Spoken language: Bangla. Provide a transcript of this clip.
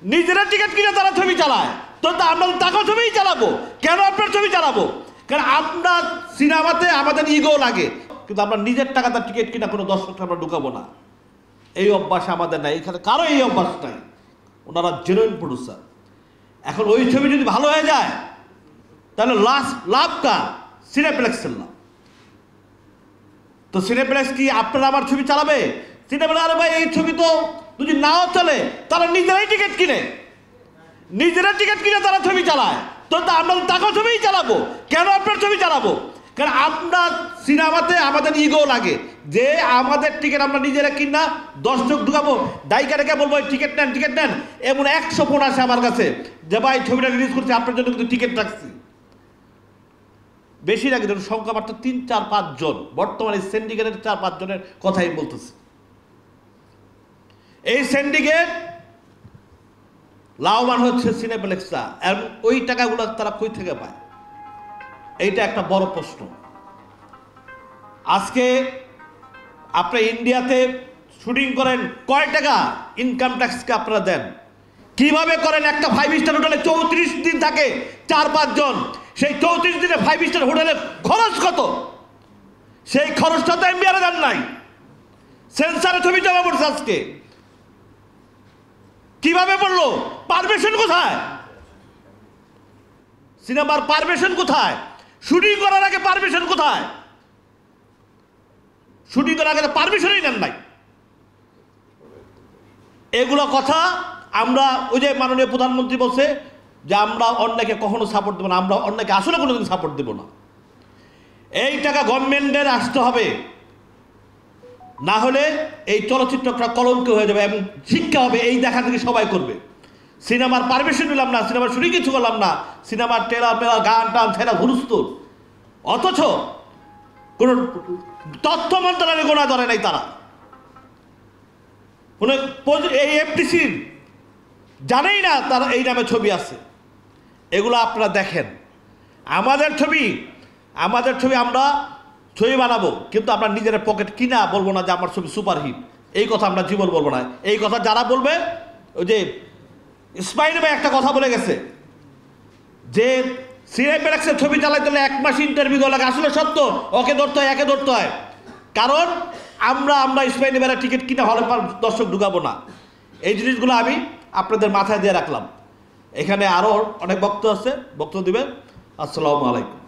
নিজেরা টিকিট কিনে তারা ছবি চালায়, তো আমরা টাকা ছবিই চালাবো কেন? আপনার ছবি চালাবো কারণ আপনার সিনেমাতে আমাদের ইগো লাগে, কিন্তু আমরা নিজের টাকাতে টিকিট কিনা কোনো দর্শককে আমরা ঢুকাবো না। এই অভ্যাস আমাদের নাই, এখানে কারো এই অভ্যাস নাই। ওনারা জেনুইন প্রডিউসার। এখন ওই ছবি যদি ভালো হয়ে যায় তাহলে লাভ কার? সিনেপ্লেক্সের লাভ। তো সিনেপ্লেক্স কি আপনারা আমার ছবি চালাবে? সিনেপ্লেক্স আরে ভাই এই ছবি তো যদি নাও চলে তারা নিজেরাই টিকিট কিনে, তারা ছবি চালায়, তো আমরা টাকা ছবিই চালাবো কেন? আপনার ছবি চালাবো কারণ আপনার সিনেমাতে আমাদের ইগো লাগে যে আমাদের টিকিট আমরা নিজেরা কিনা দর্শক ঢুকাবো। ডাইকারকে বলবো টিকিট নেন, এমন 100 ফোন আসে আমার কাছে যে ভাই ছবিটা রিলিজ করছি আপনার জন্য কিন্তু টিকিট রাখছি। বেশি লাগে ধরুন সংখ্যা মাত্র 3-4-5 জন, বর্তমানে সিন্ডিকেটের 4-5 জনের কথাই বলতেছি। এই সিন্ডিকেট লাভবান হচ্ছে সিনেপ্লেক্সরা, এবং ওই টাকাগুলো তারা কই থেকে পায়? এইটা একটা বড় প্রশ্ন। আজকে আপনি ইন্ডিয়াতে শুটিং করেন, কয় টাকা ইনকাম ট্যাক্সকে আপনারা দেন? কিভাবে করেন? একটা 5 স্টার হোটেলে 34 দিন থাকে 4-5 জন, সেই 34 দিনে 5 স্টার হোটেলে খরচ কত? সেই খরচটা তো এমবিআর দেন নাই, সেন্সারে ছবি জমা পড়ছে। আজকে কিভাবে পড়লো? পারমিশন কোথায়? সিনেমার পারমিশন কোথায়? শুটিং করার আগে পারমিশন কোথায়? শুটিং করার আগে পারমিশনই নেন নাই। এগুলো কথা আমরা, ওই যে মাননীয় প্রধানমন্ত্রী বলছে যে আমরা অন্যকে কখনো সাপোর্ট দেবো না, আমরা অন্যকে আসলে কোনোদিন সাপোর্ট দেবো না। এই টাকা গভর্নমেন্টের আসতে হবে, না হলে এই চলচ্চিত্রটা কলঙ্ক হয়ে যাবে এবং শিক্ষা হবে এই দেখা থেকে সবাই করবে। সিনেমার পারমিশন নিলাম না, সিনেমার শুটিং কিছু করলাম না, সিনেমার ট্রেলার গান টান ছেড়া হুলস্থুল, অথচ কোন তথ্য মন্ত্রণালয় গোনা ধরে নাই তারা। এই এফডিসির জানেই না তার এই নামে ছবি আছে। এগুলো আপনারা দেখেন। আমাদের ছবি আমরা ছবি বানাবো, কিন্তু আমরা নিজের পকেট কিনা বলবো না যে আমার ছবি সুপারহিট। এই কথা আমরা জীবন বলবো না। এই কথা যারা বলবে, ওই যে ইসমাইল ভাই একটা কথা বলে গেছে যে সিনেপ্লেক্সের ছবি চালাইতে হলে 1 মাস ইন্টারভিউ দেওয়া লাগে। আসলে সত্য, ওকে ধরতে হয়, একে ধরতে হয়। কারণ আমরা ইসমাইল ভাইয়ের টিকিট কিনে হলে দর্শক ঢুকাবো না। এই জিনিসগুলো আমি আপনাদের মাথায় দিয়ে রাখলাম। এখানে আরও অনেক বক্তব্য আছে, বক্তব্য দিবেন। আসসালামু আলাইকুম।